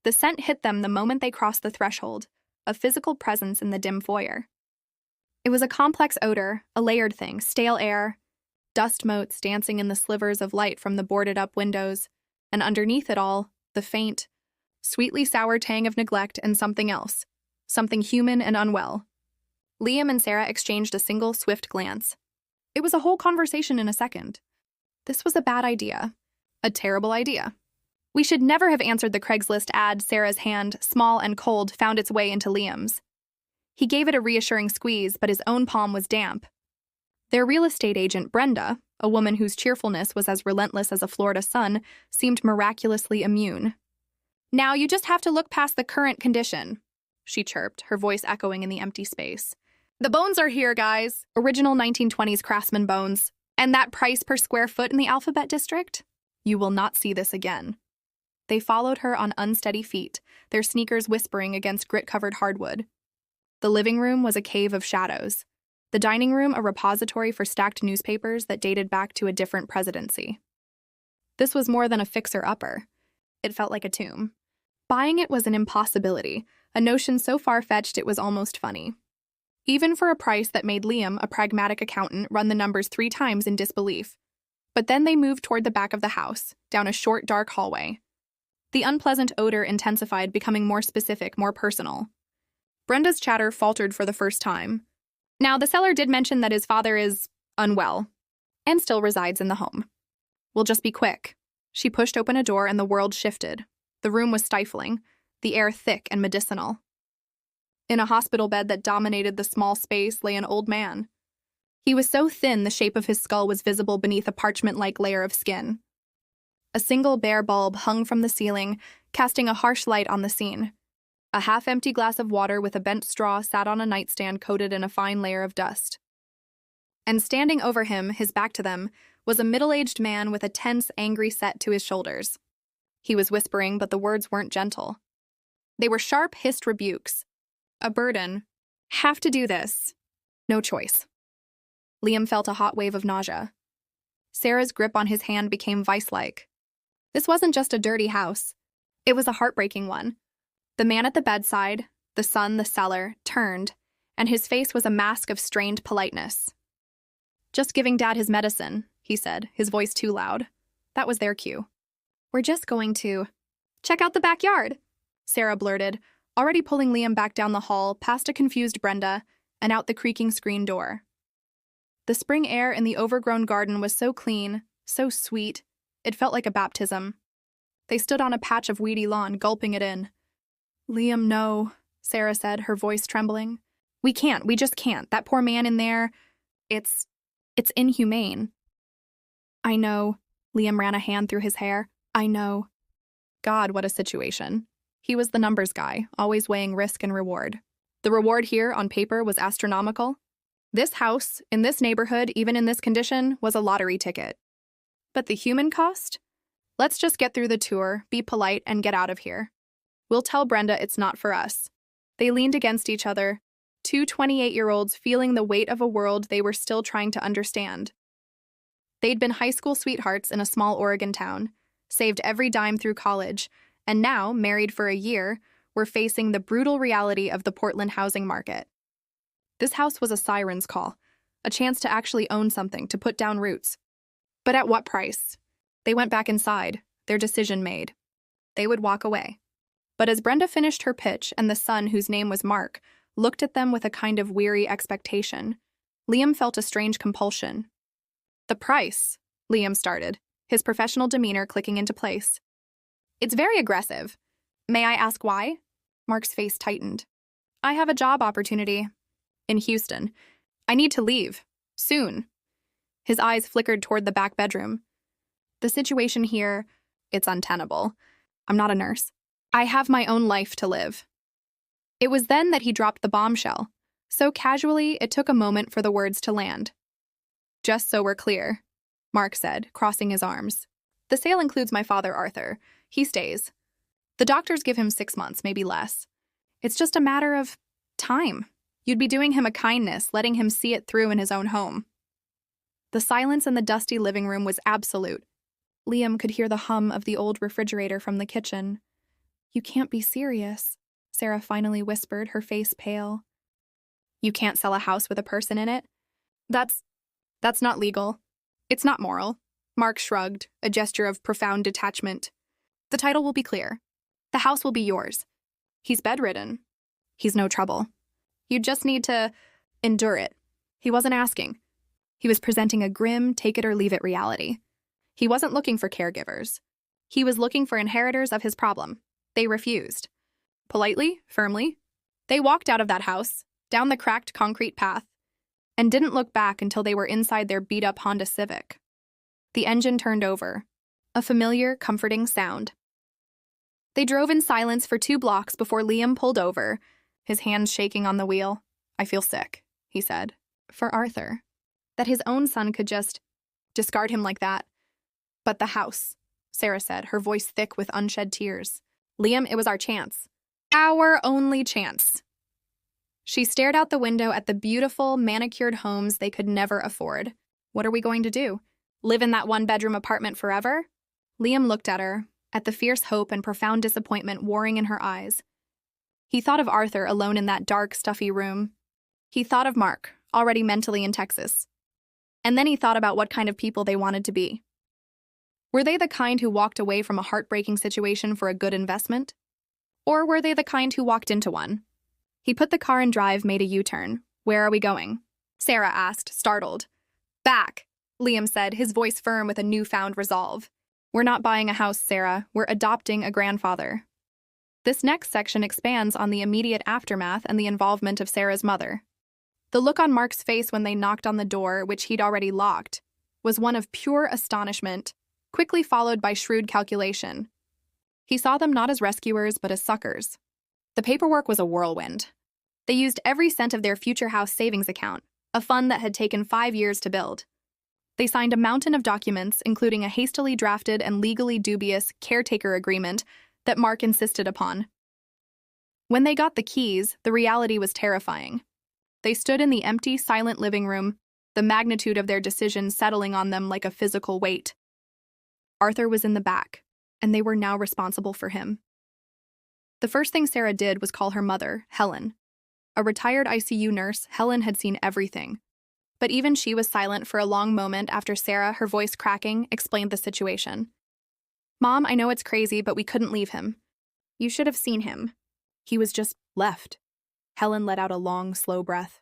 The scent hit them the moment they crossed the threshold, a physical presence in the dim foyer. It was a complex odor, a layered thing, stale air, dust motes dancing in the slivers of light from the boarded-up windows, and underneath it all, the faint, sweetly sour tang of neglect and something else, something human and unwell. Liam and Sarah exchanged a single, swift glance. It was a whole conversation in a second. This was a bad idea. A terrible idea. We should never have answered the Craigslist ad. Sarah's hand, small and cold, found its way into Liam's. He gave it a reassuring squeeze, but his own palm was damp. Their real estate agent, Brenda, a woman whose cheerfulness was as relentless as a Florida sun, seemed miraculously immune. "Now you just have to look past the current condition," she chirped, her voice echoing in the empty space. "The bones are here, guys. Original 1920s craftsman bones. And that price per square foot in the Alphabet District? You will not see this again." They followed her on unsteady feet, their sneakers whispering against grit-covered hardwood. The living room was a cave of shadows. The dining room a repository for stacked newspapers that dated back to a different presidency. This was more than a fixer-upper. It felt like a tomb. Buying it was an impossibility, a notion so far-fetched it was almost funny. Even for a price that made Liam, a pragmatic accountant, run the numbers 3 times in disbelief. But then they moved toward the back of the house, down a short, dark hallway. The unpleasant odor intensified, becoming more specific, more personal. Brenda's chatter faltered for the first time. Now, the seller did mention that his father is unwell and still resides in the home. We'll just be quick. She pushed open a door and the world shifted. The room was stifling, the air thick and medicinal. In a hospital bed that dominated the small space lay an old man. He was so thin the shape of his skull was visible beneath a parchment-like layer of skin. A single bare bulb hung from the ceiling, casting a harsh light on the scene. A half-empty glass of water with a bent straw sat on a nightstand coated in a fine layer of dust. And standing over him, his back to them, was a middle-aged man with a tense, angry set to his shoulders. He was whispering, but the words weren't gentle. They were sharp, hissed rebukes. A burden. Have to do this. No choice. Liam felt a hot wave of nausea. Sarah's grip on his hand became vice-like. This wasn't just a dirty house. It was a heartbreaking one. The man at the bedside, the son, the seller, turned, and his face was a mask of strained politeness. "Just giving Dad his medicine," he said, his voice too loud. That was their cue. "We're just going to check out the backyard," Sarah blurted, already pulling Liam back down the hall, past a confused Brenda, and out the creaking screen door. The spring air in the overgrown garden was so clean, so sweet, it felt like a baptism. They stood on a patch of weedy lawn, gulping it in. "Liam, no," Sarah said, her voice trembling. We just can't. That poor man in there, it's inhumane." "I know." Liam ran a hand through his hair. "I know." God, what a situation. He was the numbers guy, always weighing risk and reward. The reward here, on paper, was astronomical. This house, in this neighborhood, even in this condition, was a lottery ticket. But the human cost? Let's just get through the tour, be polite, and get out of here. We'll tell Brenda it's not for us. They leaned against each other, 2 28-year-olds feeling the weight of a world they were still trying to understand. They'd been high school sweethearts in a small Oregon town, saved every dime through college, and now, married for a year, were facing the brutal reality of the Portland housing market. This house was a siren's call, a chance to actually own something, to put down roots. But at what price? They went back inside, their decision made. They would walk away. But as Brenda finished her pitch and the son, whose name was Mark, looked at them with a kind of weary expectation, Liam felt a strange compulsion. "The price," Liam started, his professional demeanor clicking into place. "It's very aggressive. May I ask why?" Mark's face tightened. "I have a job opportunity in Houston. I need to leave. Soon." His eyes flickered toward the back bedroom. "The situation here, it's untenable. I'm not a nurse. I have my own life to live." It was then that he dropped the bombshell. So casually, it took a moment for the words to land. "Just so we're clear," Mark said, crossing his arms. "The sale includes my father, Arthur. He stays. The doctors give him 6 months, maybe less. It's just a matter of time. You'd be doing him a kindness, letting him see it through in his own home." The silence in the dusty living room was absolute. Liam could hear the hum of the old refrigerator from the kitchen. You can't be serious, Sarah finally whispered, her face pale. You can't sell a house with a person in it? That's not legal. It's not moral. Mark shrugged, a gesture of profound detachment. The title will be clear. The house will be yours. He's bedridden. He's no trouble. You just need to endure it. He wasn't asking. He was presenting a grim, take-it-or-leave-it reality. He wasn't looking for caregivers. He was looking for inheritors of his problem. They refused. Politely, firmly, they walked out of that house, down the cracked concrete path, and didn't look back until they were inside their beat-up Honda Civic. The engine turned over, a familiar, comforting sound. They drove in silence for 2 blocks before Liam pulled over, his hands shaking on the wheel. I feel sick, he said. For Arthur. That his own son could just discard him like that. But the house, Sarah said, her voice thick with unshed tears. Liam, it was our chance. Our only chance. She stared out the window at the beautiful, manicured homes they could never afford. What are we going to do? Live in that one-bedroom apartment forever? Liam looked at her, at the fierce hope and profound disappointment warring in her eyes. He thought of Arthur alone in that dark, stuffy room. He thought of Mark, already mentally in Texas. And then he thought about what kind of people they wanted to be. Were they the kind who walked away from a heartbreaking situation for a good investment? Or were they the kind who walked into one? He put the car in drive, made a U-turn. Where are we going? Sarah asked, startled. Back, Liam said, his voice firm with a newfound resolve. We're not buying a house, Sarah. We're adopting a grandfather. This next section expands on the immediate aftermath and the involvement of Sarah's mother. The look on Mark's face when they knocked on the door, which he'd already locked, was one of pure astonishment, quickly followed by shrewd calculation. He saw them not as rescuers, but as suckers. The paperwork was a whirlwind. They used every cent of their future house savings account, a fund that had taken 5 years to build. They signed a mountain of documents, including a hastily drafted and legally dubious caretaker agreement that Mark insisted upon. When they got the keys, the reality was terrifying. They stood in the empty, silent living room, the magnitude of their decision settling on them like a physical weight. Arthur was in the back, and they were now responsible for him. The first thing Sarah did was call her mother, Helen. A retired ICU nurse, Helen had seen everything. But even she was silent for a long moment after Sarah, her voice cracking, explained the situation. Mom, I know it's crazy, but we couldn't leave him. You should have seen him. He was just left. Helen let out a long, slow breath.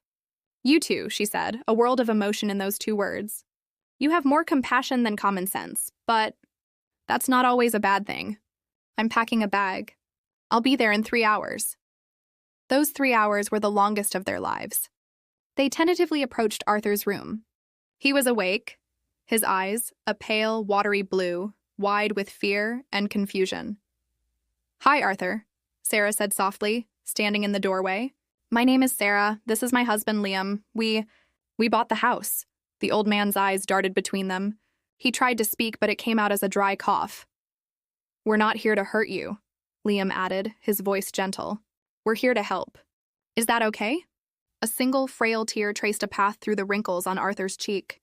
You too, she said, a world of emotion in those 2 words. You have more compassion than common sense, but that's not always a bad thing. I'm packing a bag. I'll be there in 3 hours. Those 3 hours were the longest of their lives. They tentatively approached Arthur's room. He was awake, his eyes, a pale, watery blue, wide with fear and confusion. Hi, Arthur, Sarah said softly, standing in the doorway. My name is Sarah. This is my husband, Liam. We bought the house. The old man's eyes darted between them. He tried to speak, but it came out as a dry cough. We're not here to hurt you, Liam added, his voice gentle. We're here to help. Is that okay? A single, frail tear traced a path through the wrinkles on Arthur's cheek.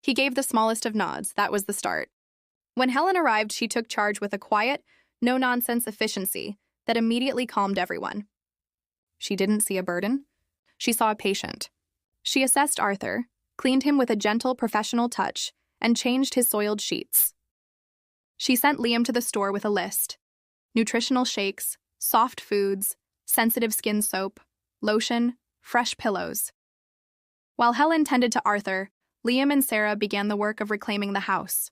He gave the smallest of nods. That was the start. When Helen arrived, she took charge with a quiet, no-nonsense efficiency that immediately calmed everyone. She didn't see a burden. She saw a patient. She assessed Arthur, cleaned him with a gentle, professional touch, and changed his soiled sheets. She sent Liam to the store with a list. Nutritional shakes, soft foods, sensitive skin soap, lotion, fresh pillows. While Helen tended to Arthur, Liam and Sarah began the work of reclaiming the house.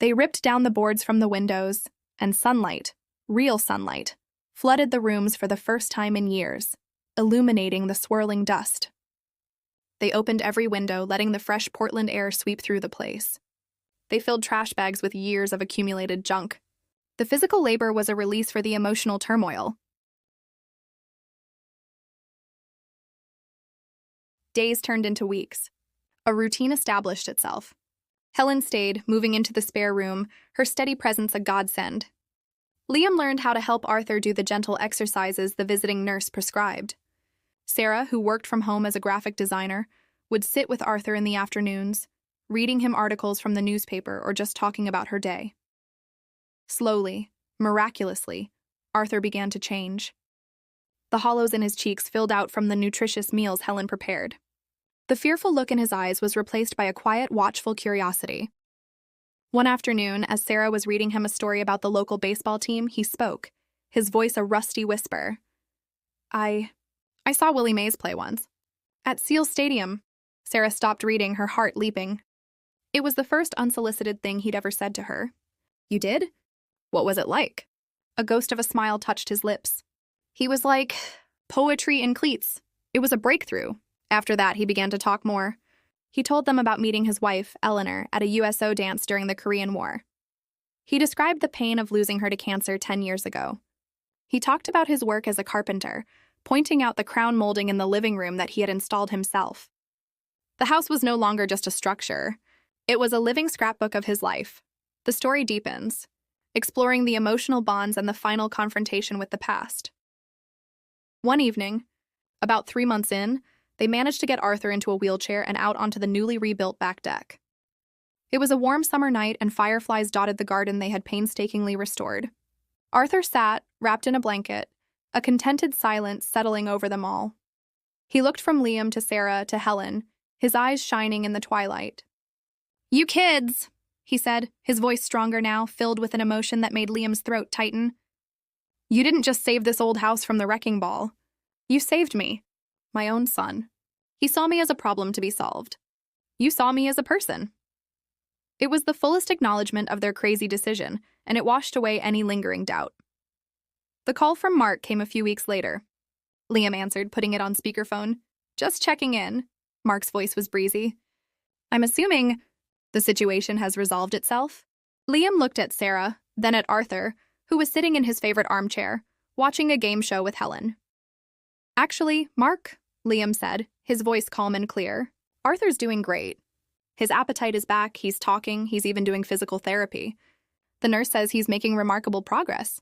They ripped down the boards from the windows, and sunlight, real sunlight, flooded the rooms for the first time in years, illuminating the swirling dust. They opened every window, letting the fresh Portland air sweep through the place. They filled trash bags with years of accumulated junk. The physical labor was a release for the emotional turmoil. Days turned into weeks. A routine established itself. Helen stayed, moving into the spare room, her steady presence a godsend. Liam learned how to help Arthur do the gentle exercises the visiting nurse prescribed. Sarah, who worked from home as a graphic designer, would sit with Arthur in the afternoons, reading him articles from the newspaper or just talking about her day. Slowly, miraculously, Arthur began to change. The hollows in his cheeks filled out from the nutritious meals Helen prepared. The fearful look in his eyes was replaced by a quiet, watchful curiosity. One afternoon, as Sarah was reading him a story about the local baseball team, he spoke, his voice a rusty whisper. I saw Willie Mays play once. At Seal Stadium. Sarah stopped reading, her heart leaping. It was the first unsolicited thing he'd ever said to her. You did? What was it like? A ghost of a smile touched his lips. He was like poetry in cleats. It was a breakthrough. After that, he began to talk more. He told them about meeting his wife, Eleanor, at a USO dance during the Korean War. He described the pain of losing her to cancer 10 years ago. He talked about his work as a carpenter, pointing out the crown molding in the living room that he had installed himself. The house was no longer just a structure. It was a living scrapbook of his life. The story deepens, exploring the emotional bonds and the final confrontation with the past. One evening, about 3 months in, they managed to get Arthur into a wheelchair and out onto the newly rebuilt back deck. It was a warm summer night and fireflies dotted the garden they had painstakingly restored. Arthur sat, wrapped in a blanket, a contented silence settling over them all. He looked from Liam to Sarah to Helen, his eyes shining in the twilight. You kids, he said, his voice stronger now, filled with an emotion that made Liam's throat tighten. You didn't just save this old house from the wrecking ball. You saved me, my own son. He saw me as a problem to be solved. You saw me as a person. It was the fullest acknowledgement of their crazy decision, and it washed away any lingering doubt. The call from Mark came a few weeks later. Liam answered, putting it on speakerphone. Just checking in. Mark's voice was breezy. I'm assuming the situation has resolved itself? Liam looked at Sarah, then at Arthur, who was sitting in his favorite armchair, watching a game show with Helen. Actually, Mark, Liam said, his voice calm and clear, Arthur's doing great. His appetite is back, he's talking, he's even doing physical therapy. The nurse says he's making remarkable progress.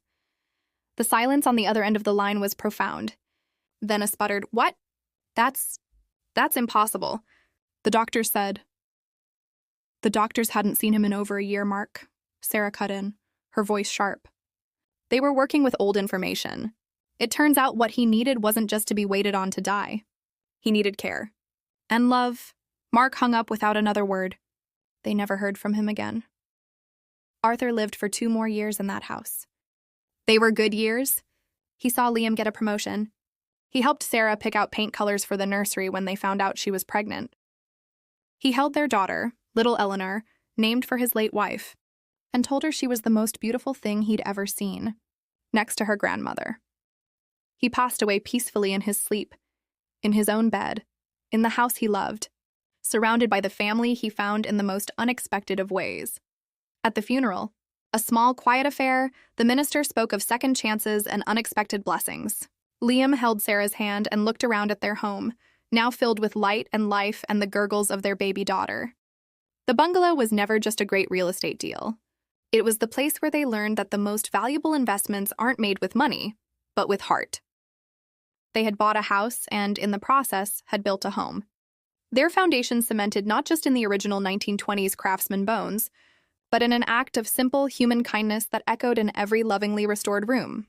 The silence on the other end of the line was profound. Then a sputtered, What? That's impossible. The doctor said. The doctors hadn't seen him in over a year, Mark. Sarah cut in, her voice sharp. They were working with old information. It turns out what he needed wasn't just to be waited on to die. He needed care. And love. Mark hung up without another word. They never heard from him again. Arthur lived for 2 more years in that house. They were good years. He saw Liam get a promotion. He helped Sarah pick out paint colors for the nursery when they found out she was pregnant. He held their daughter, little Eleanor, named for his late wife, and told her she was the most beautiful thing he'd ever seen, next to her grandmother. He passed away peacefully in his sleep, in his own bed, in the house he loved, surrounded by the family he found in the most unexpected of ways. At the funeral, a small, quiet affair, the minister spoke of second chances and unexpected blessings. Liam held Sarah's hand and looked around at their home, now filled with light and life and the gurgles of their baby daughter. The bungalow was never just a great real estate deal. It was the place where they learned that the most valuable investments aren't made with money, but with heart. They had bought a house and, in the process, had built a home. Their foundation cemented not just in the original 1920s craftsman bones, but in an act of simple human kindness that echoed in every lovingly restored room.